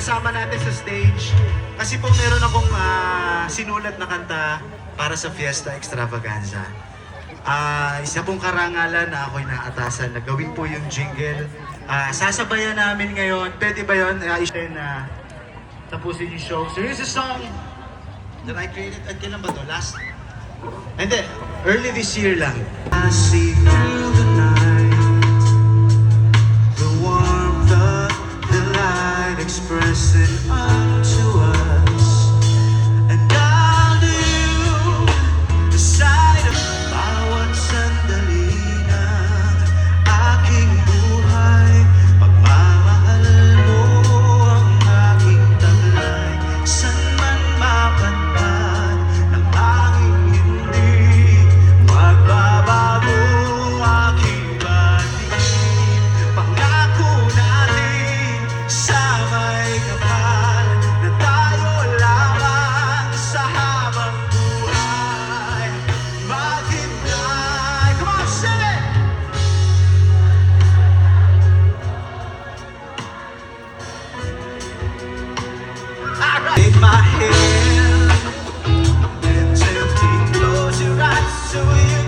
kasama natin sa stage. Kasi po meron akong sinulat na kanta para sa Fiesta Extravaganza. Isa pong karangalan na ako'y naatasan na gawin po yung jingle. Sasabayan namin ngayon. Pwede ba yun? Tapusin yung show. So here's a song that I created. At kailan ba to? Last? And then, early this year lang. I see through the night, the warmth of the light expressing unto us. And I'll do the sight of bawat sandali ng aking buhay. Pagmamahal mo ang aking taglay, san man mapadpad ng aking hindi magbabago aking batiin. Pangako natin sa may kapal na tayo lamang sa habang buhay maghintay. Come on, sing it! Alright. Take my hand and gently close your eyes so you